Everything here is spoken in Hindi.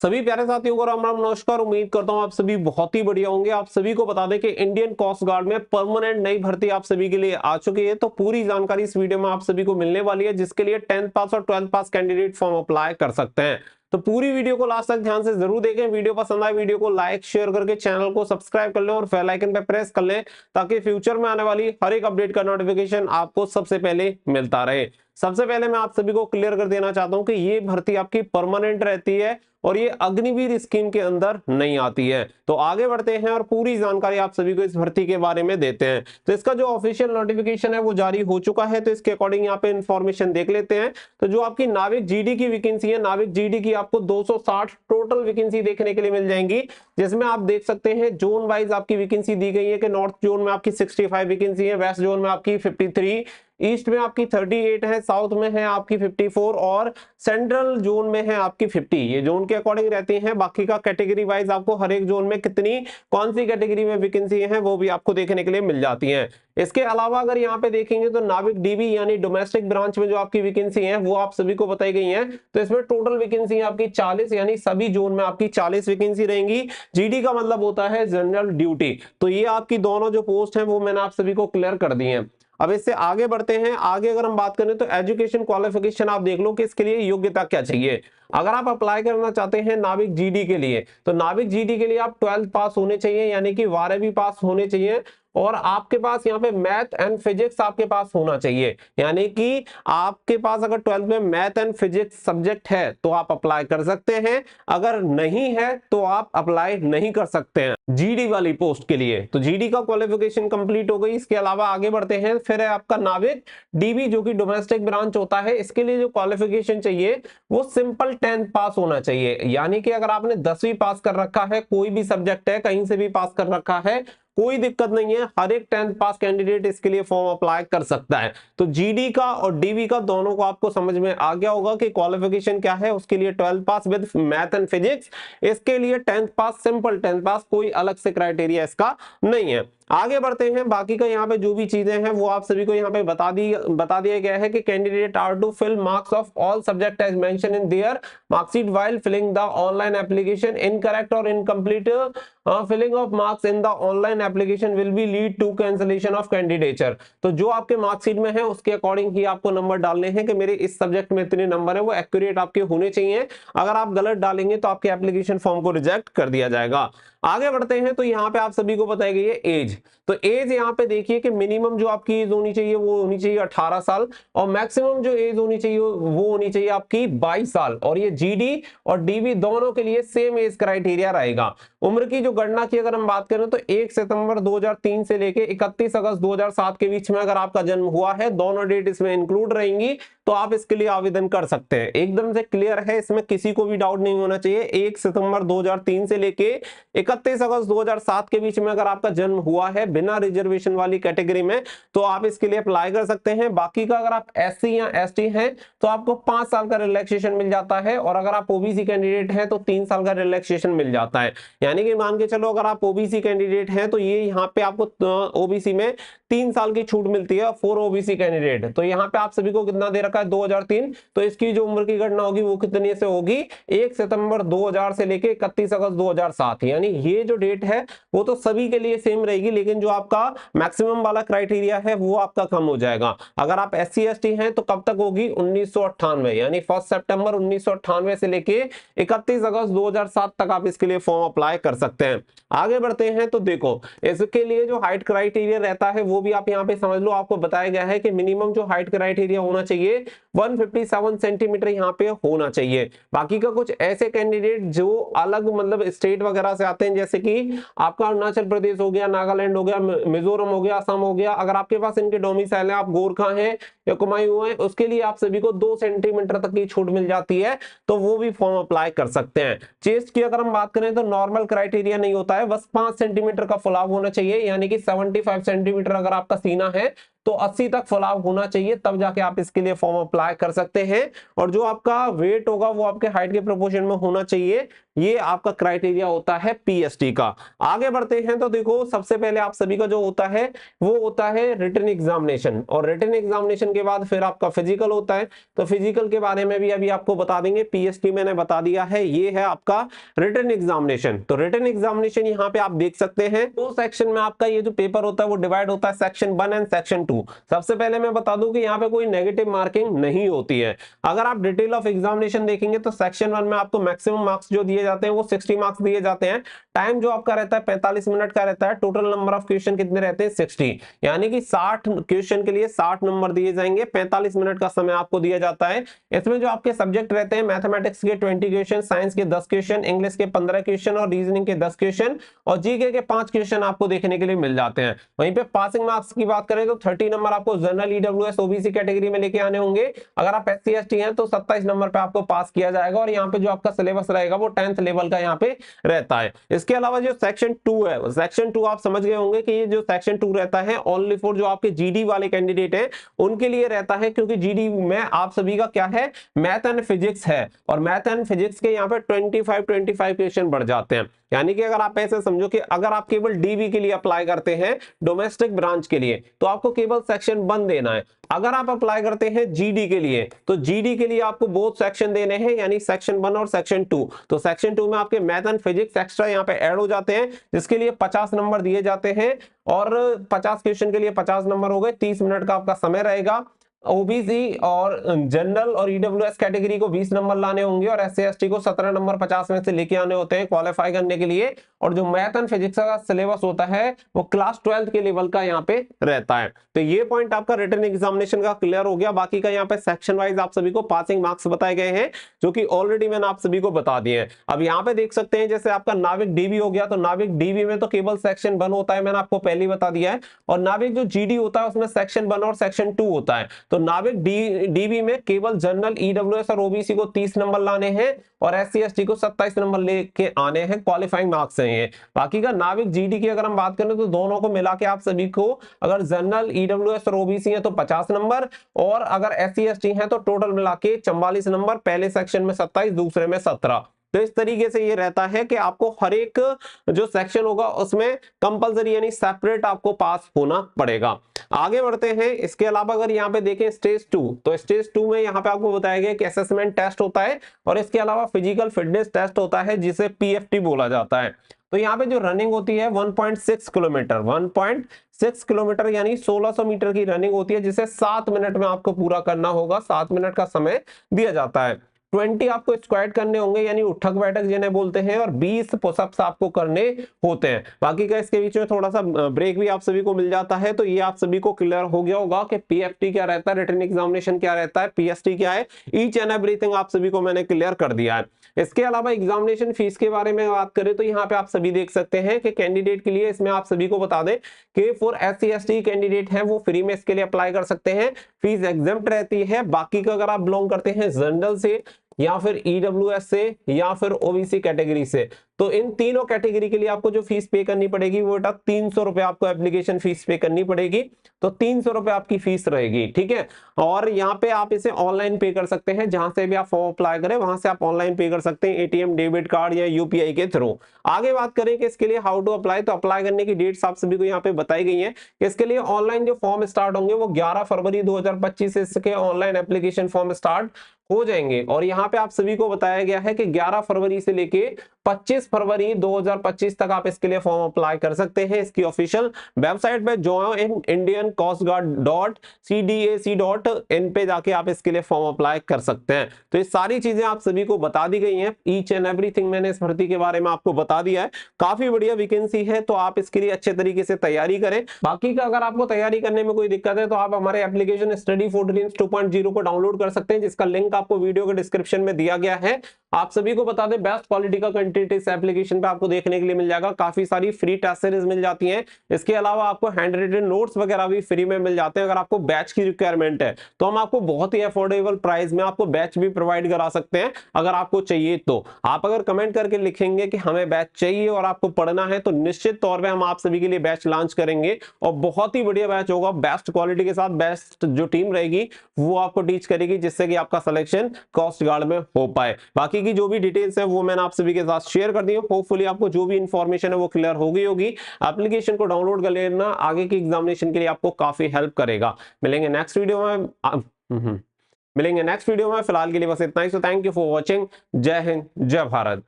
सभी प्यारे साथियों को राम राम नमस्कार। उम्मीद करता हूं आप सभी बहुत ही बढ़िया होंगे। आप सभी को बता दें कि इंडियन कोस्ट गार्ड में परमानेंट नई भर्ती आप सभी के लिए आ चुकी है। तो पूरी जानकारी इस वीडियो में आप सभी को मिलने वाली है, जिसके लिए 10th पास और 12th पास कैंडिडेट फॉर्म अप्लाई कर सकते हैं। तो पूरी वीडियो को लास्ट तक ध्यान से जरूर देखें। वीडियो पसंद आए वीडियो को लाइक शेयर करके चैनल को सब्सक्राइब कर लें और बेल आइकन पे प्रेस कर लें, ताकि फ्यूचर में आने वाली हर एक अपडेट का नोटिफिकेशन आपको सबसे पहले मिलता रहे। सबसे पहले मैं आप सभी को क्लियर कर देना चाहता हूं कि ये भर्ती आपकी परमानेंट रहती है और ये अग्निवीर स्कीम के अंदर नहीं आती है। तो आगे बढ़ते हैं और पूरी जानकारी आप सभी को इस भर्ती के बारे में देते हैं। तो इसका जो ऑफिशियल नोटिफिकेशन है वो जारी हो चुका है, तो इसके अकॉर्डिंग यहाँ पे इंफॉर्मेशन देख लेते हैं। तो जो आपकी नाविक जीडी की वैकेंसी है, नाविक जीडी की आपको 260 टोटल वैकेंसी देखने के लिए मिल जाएंगी, जिसमें आप देख सकते हैं जोन वाइज आपकी वैकेंसी दी गई है कि नॉर्थ जोन में आपकी 65 वैकेंसी है, वेस्ट जोन में आपकी 53, ईस्ट में आपकी 38 है, साउथ में है आपकी 54 और सेंट्रल जोन में है आपकी 50। ये जोन के अकॉर्डिंग रहती हैं। बाकी का कैटेगरी वाइज आपको हर एक जोन में कितनी कौन सी कैटेगरी में वैकेंसी है वो भी आपको देखने के लिए मिल जाती हैं। इसके अलावा अगर यहाँ पे देखेंगे तो नाविक डीबी यानी डोमेस्टिक ब्रांच में जो आपकी वैकेंसी है वो आप सभी को बताई गई है। तो इसमें टोटल वैकेंसी आपकी 40, यानी सभी जोन में आपकी 40 वैकेंसी रहेंगी। जीडी का मतलब होता है जनरल ड्यूटी। तो ये आपकी दोनों जो पोस्ट है वो मैंने आप सभी को क्लियर कर दी है। अब इससे आगे बढ़ते हैं। आगे अगर हम बात करें तो एजुकेशन क्वालिफिकेशन आप देख लो कि इसके लिए योग्यता क्या चाहिए। अगर आप अप्लाई करना चाहते हैं नाविक जीडी के लिए, तो नाविक जीडी के लिए आप 12th पास होने चाहिए, यानी कि 12वीं पास होने चाहिए, और आपके पास यहाँ पे मैथ एंड फिजिक्स आपके पास होना चाहिए। यानी कि आपके पास अगर 12th में मैथ एंड फिजिक्स सब्जेक्ट है तो आप अप्लाई कर सकते हैं, अगर नहीं है तो आप अप्लाई नहीं कर सकते हैं जीडी वाली पोस्ट के लिए। तो जीडी का क्वालिफिकेशन कंप्लीट हो गई। इसके अलावा आगे बढ़ते हैं। फिर है आपका नाविक डीबी जो कि डोमेस्टिक ब्रांच होता है। इसके लिए जो क्वालिफिकेशन चाहिए वो सिंपल 10th पास होना चाहिए। यानी कि अगर आपने 10वीं पास कर रखा है, कोई भी सब्जेक्ट है कहीं से भी पास कर रखा है, कोई दिक्कत नहीं है, हर एक 10th पास कैंडिडेट इसके लिए फॉर्म अप्लाई कर सकता है। तो जीडी का और डीवी का दोनों को आपको समझ में आ गया होगा कि क्वालिफिकेशन क्या है। उसके लिए 12th pass with math and physics, इसके लिए 10th पास, सिंपल 10th पास, कोई अलग से क्राइटेरिया इसका नहीं है। आगे बढ़ते हैं। बाकी का यहाँ पे जो भी चीजें हैं वो आप सभी को यहाँ पे बता दिया गया है कि candidate are to fill marks of all subject as mention in their marksheet while filling the online application. Incorrect or incomplete filling of marks in the online application will be lead to cancellation of candidature. तो जो आपके मार्कशीट में है उसके अकॉर्डिंग ही आपको नंबर डालने हैं कि मेरे इस सब्जेक्ट में इतने नंबर है, वो एक्यूरेट आपके होने चाहिए। अगर आप गलत डालेंगे तो आपके एप्लीकेशन फॉर्म को रिजेक्ट कर दिया जाएगा। आगे बढ़ते हैं। तो यहाँ पे आप सभी को बताई गई है एज। तो एज यहाँ पे देखिए कि मिनिमम जो आपकी एज होनी चाहिए वो होनी चाहिए 18 साल, और मैक्सिमम जो एज होनी चाहिए वो होनी चाहिए आपकी 22 साल। और ये जीडी और डीबी दोनों के लिए सेम एज क्राइटेरिया रहेगा। उम्र की जो गणना की अगर हम बात करें तो 1 सितंबर 2003 से लेके 31 अगस्त 2007 के बीच में अगर आपका जन्म हुआ है, दोनों डेट इसमें इंक्लूड रहेंगी, तो आप इसके लिए आवेदन कर सकते हैं। एकदम से क्लियर है, इसमें किसी को भी डाउट नहीं होना चाहिए। 1 सितंबर 2003 से लेके 31 अगस्त 2007 के बीच में अगर आपका जन्म हुआ है बिना रिजर्वेशन वाली कैटेगरी में, तो आप इसके लिए अप्लाई कर सकते हैं। बाकी का अगर आप एससी या एसटी हैं तो आपको 5 साल का रिलैक्सेशन मिल जाता है, और अगर आप ओबीसी कैंडिडेट हैं तो 3 साल का रिलैक्सेशन मिल जाता है। यानी कि मान के चलो अगर आप ओबीसी कैंडिडेट हैं तो ये यहाँ पे आपको ओबीसी में 3 साल की छूट मिलती है फॉर ओबीसी कैंडिडेट। तो यहाँ पे आप सभी को कितना दे रखा है 2003, तो इसकी जो उम्र की गणना होगी वो कितने से होगी 1 सितंबर 2000 से लेके 31 अगस्त 2007। यानी ये जो डेट है वो तो सभी के लिए सेम रहेगी, लेकिन जो आपका मैक्सिमम वाला क्राइटेरिया है वो आपका कम हो जाएगा। अगर आप एससी एसटी हैं तो कब तक होगी 1998, यानी 1 सितंबर 1998 से लेके 31 अगस्त 2007 तक आप इसके लिए फॉर्म अप्लाई कर सकते हैं। आगे बढ़ते हैं। तो देखो इसके लिए जो हाइट क्राइटेरिया रहता है वो भी आप यहाँ पे समझ लो। आपको बताया गया है कि मिनिमम जो हाइट क्राइटेरिया होना चाहिए 157 सेंटीमीटर यहाँ पे होना चाहिए। बाकी का कुछ ऐसे कैंडिडेट जो अलग मतलब स्टेट वगैरह से आते हैं, जैसे कि आपका अरुणाचल प्रदेश हो गया, नागालैंड हो गया, मिजोरम हो गया, असम हो गया, अगर आपके पास इनके डोमिसाइल है, आप गोरखा हैं या कुमाऊं हैं, उसके लिए आप सभी को 2 सेंटीमीटर तक की छूट मिल जाती है, तो वो भी फॉर्म अप्लाई कर सकते हैं। चेस्ट की अगर हम बात करें तो नॉर्मल क्राइटेरिया नहीं होता है, बस 5 सेंटीमीटर का फुलाव होना चाहिए। यानी कि 75 सेंटीमीटर अगर आपका सीना है तो 80 तक फुलाव होना चाहिए, तब जाके आप इसके लिए फॉर्म अप्लाई कर सकते हैं। और जो आपका वेट होगा वो आपके हाइट के प्रोपोर्शन में होना चाहिए। ये आपका क्राइटेरिया होता है पीएसटी का। आगे बढ़ते हैं तो देखो सबसे पहले आप सभी का जो होता है वो होता है रिटन एग्जामिनेशन, और रिटन एग्जामिनेशन के बाद फिर आपका फिजिकल होता है। तो फिजिकल के बारे में भी अभी आपको बता देंगे, पीएसटी मैंने बता दिया है, ये है आपका रिटन एग्जामिनेशन। तो रिटन एग्जामिनेशन यहाँ पे आप देख सकते हैं दो सेक्शन में आपका ये जो पेपर होता है वो डिवाइड होता है, सेक्शन 1 एंड सेक्शन 2। सबसे पहले मैं बता दूं कि यहाँ पे कोई नेगेटिव मार्किंग नहीं होती है। अगर आप डिटेल ऑफ एग्जामिनेशन देखेंगे तो सेक्शन 1 में आपको मैक्सिमम मार्क्स जो दिए जाते हैं वो 60 मार्क्स दिए जाते हैं। टाइम जो आपका रहता है 45 मिनट का रहता है। टोटल नंबर ऑफ क्वेश्चन कितने रहते हैं 60, यानी कि 60 क्वेश्चन के लिए 60 नंबर दिए जाएंगे, 45 मिनट का समय आपको दिया जाता है। इसमें जो आपके सब्जेक्ट रहते हैं मैथमेटिक्स के 20 क्वेश्चन, साइंस के 10 क्वेश्चन, इंग्लिश के 15 क्वेश्चन और रीजनिंग के 10 क्वेश्चन और जीके के 5 क्वेश्चन आपको देखने के लिए मिल जाते हैं। वहीं पे पासिंग मार्क्स की बात करें तो 30 नंबर आपको जनरल, ईडब्ल्यूएस, ओबीसी कैटेगरी में लेके आने होंगे। अगर आप एससी एसटी हैं तो 27 नंबर पे आपको पास किया जाएगा, और यहाँ पे जो आपका सिलेबस रहेगा वो 10th लेवल का यहाँ पे रहता है। इसके अलावा जो सेक्शन 2 है, सेक्शन 2 आप समझ गए होंगे कि ये जो सेक्शन 2 रहता है ओनली फॉर जो आपके जीडी वाले कैंडिडेट हैं उनके लिए रहता है, क्योंकि जीडी में आप सभी का क्या है मैथ एंड फिजिक्स है, और मैथ एंड फिजिक्स के यहाँ पे 25 क्वेश्चन बढ़ जाते हैं। यानी कि अगर आप ऐसे समझो कि अगर आप केवल डीबी के लिए अप्लाई करते हैं डोमेस्टिक ब्रांच के लिए तो आपको केवल सेक्शन 1 देना है। अगर आप अप्लाई करते हैं जीडी के लिए तो जीडी के लिए आपको बोथ सेक्शन देने हैं, यानी सेक्शन 1 और सेक्शन 2। तो सेक्शन 2 में आपके मैथ एंड फिजिक्स एक्स्ट्रा यहाँ पे ऐड हो जाते हैं, जिसके लिए 50 नंबर दिए जाते हैं, और 50 क्वेश्चन के लिए 50 नंबर हो गए, 30 मिनट का आपका समय रहेगा। ओबीसी और जनरल और ईडब्ल्यूएस कैटेगरी को 20 नंबर लाने होंगे, और एससी एसटी को 17 नंबर 50 में से लेके आने होते हैं क्वालिफाई करने के लिए। और जो मैथ एंड फिजिक्स का सिलेबस होता है वो क्लास 12th के लेवल का यहाँ पे रहता है। तो ये पॉइंट आपका रिटन एग्जामिनेशन का क्लियर हो गया। बाकी का यहाँ पे सेक्शन वाइज आप सभी को पासिंग मार्क्स बताए गए हैं, जो कि ऑलरेडी मैंने आप सभी को बता दिए हैं। अब यहाँ पे देख सकते हैं जैसे आपका नाविक डीबी हो गया, तो नाविक डीबी में तो केवल सेक्शन 1 होता है, मैंने आपको पहले ही बता दिया है। और नाविक जो जीडी होता है उसमें सेक्शन 1 और सेक्शन 2 होता है। तो नाविक डीबी में केवल जनरल, ईडब्ल्यूएस और ओबीसी को 30 नंबर लाने हैं, और एससी एसटी को 27 नंबर लेके आने हैं, क्वालिफाइंग मार्क्स हैं ये। बाकी का नाविक जीडी की अगर हम बात करें तो दोनों को मिला के आप सभी को अगर जनरल, ईडब्ल्यूएस और ओबीसी है तो 50 नंबर, और अगर एससी एसटी है तो टोटल मिला के 44 नंबर, पहले सेक्शन में 27, दूसरे में 17। तो इस तरीके से ये रहता है कि आपको हर एक जो सेक्शन होगा उसमें कंपलसरी यानी सेपरेट आपको पास होना पड़ेगा। आगे बढ़ते हैं। इसके अलावा अगर यहाँ पे देखें स्टेज 2, तो स्टेज 2 में यहाँ पे आपको बताया गया कि असेसमेंट टेस्ट होता है, और इसके अलावा फिजिकल फिटनेस टेस्ट होता है जिसे पीएफटी बोला जाता है। तो यहाँ पे जो रनिंग होती है 1.6 किलोमीटर, 1.6 किलोमीटर यानी 1600 मीटर की रनिंग होती है, जिसे 7 मिनट में आपको पूरा करना होगा। 7 मिनट का समय दिया जाता है। 20 आपको स्क्वाट करने होंगे यानी उठक बैठक जिन्हें बोलते हैं, और 20 पुशअप्स आपको करने होते हैं। बाकी का इसके बीच में थोड़ा सा ब्रेक भी आप सभी को मिल जाता है। तो ये आप सभी को क्लियर हो गया होगा कि पीएफटी क्या रहता है, रिटन एग्जामिनेशन क्या रहता है, पीएसटी क्या है, ईच एंड एवरीथिंग आप सभी को मैंने क्लियर कर दिया है। इसके अलावा एग्जामिनेशन फीस के बारे में बात करें तो यहाँ पे आप सभी देख सकते हैं कि कैंडिडेट के लिए इसमें आप सभी को बता दें कि फॉर एससी एसटी कैंडिडेट है वो फ्री में इसके लिए अप्लाई कर सकते हैं, फीस एग्जेम्प्ट रहती है। बाकी का अगर आप बिलोंग करते हैं जनरल से या फिर ईडब्ल्यूएस से या फिर ओबीसी कैटेगरी से, तो इन तीनों कैटेगरी के लिए आपको जो फीस पे करनी पड़ेगी वो बेटा 300 रुपए आपको एप्लीकेशन फीस पे करनी पड़ेगी। तो 300 रुपए आपकी फीस रहेगी, ठीक है। और यहाँ पे आप इसे ऑनलाइन पे कर सकते हैं, जहां से भी आप फॉर्म अप्लाई करें वहां से आप ऑनलाइन पे कर सकते हैं, एटीएम, डेबिट कार्ड या यूपीआई के थ्रू। आगे बात करें कि इसके लिए हाउ टू अप्लाई, तो अप्लाई करने की डेट्स आप सभी को यहाँ पे बताई गई है। इसके लिए ऑनलाइन जो फॉर्म स्टार्ट होंगे वो 11 फरवरी 2025 से इसके ऑनलाइन एप्लीकेशन फॉर्म स्टार्ट हो जाएंगे। और यहाँ पे आप सभी को बताया गया है कि 11 फरवरी से लेके 25 फरवरी 2025 तक आप इसके लिए फॉर्म अप्लाई कर सकते हैं। इसकी ऑफिशियल वेबसाइट पे join.indiancoastguard.cdac.in पे जाके आप इसके लिए फॉर्म अप्लाई कर सकते हैं। तो ये सारी चीजें आप सभी को बता दी गई हैं, ईच एंड एवरीथिंग मैंने इस भर्ती के बारे में आपको बता दिया है। काफी बढ़िया वैकेंसी है, तो आप इसके लिए अच्छे तरीके से तैयारी करें। बाकी का अगर आपको तैयारी करने में कोई दिक्कत है तो आप हमारे एप्लीकेशन स्टडी फॉर ड्रीम्स 2.0 को डाउनलोड कर सकते हैं, जिसका लिंक आपको वीडियो के डिस्क्रिप्शन में दिया गया है। आप सभी को बता दें बेस्ट क्वालिटी का कंटेंट इस एप्लीकेशन पे आपको देखने के लिए मिल जाएगा। काफी सारी फ्री टेस्ट सीरीज मिल जाती हैं। इसके अलावा आपको हैंड रिटन नोट्स वगैरह भी फ्री में मिल जाते हैं। अगर आपको बैच की रिक्वायरमेंट है तो हम आपको बहुत ही अफोर्डेबल प्राइस में आपको बैच भी प्रोवाइड करा सकते हैं, अगर आपको चाहिए तो। आप अगर कमेंट करके लिखेंगे कि हमें बैच चाहिए और आपको पढ़ना है, तो निश्चित तौर पर हम आप सभी के लिए बैच लॉन्च करेंगे, और बहुत ही बढ़िया बैच होगा। बेस्ट क्वालिटी के साथ बेस्ट जो टीम रहेगी वो आपको टीच करेगी, जिससे कि आपका सिलेक्शन सिलेक्शन कोस्ट गार्ड में हो पाए। बाकी की जो भी डिटेल्स है वो मैंने आप सभी के साथ शेयर कर दी है। होपफुली आपको जो भी इंफॉर्मेशन है वो क्लियर हो गई होगी। एप्लीकेशन को डाउनलोड कर लेना, आगे की एग्जामिनेशन के लिए आपको काफी हेल्प करेगा। मिलेंगे नेक्स्ट वीडियो में। मिलेंगे नेक्स्ट वीडियो में। फिलहाल के लिए बस इतना ही। So thank you for watching. Jai Hind, जय भारत।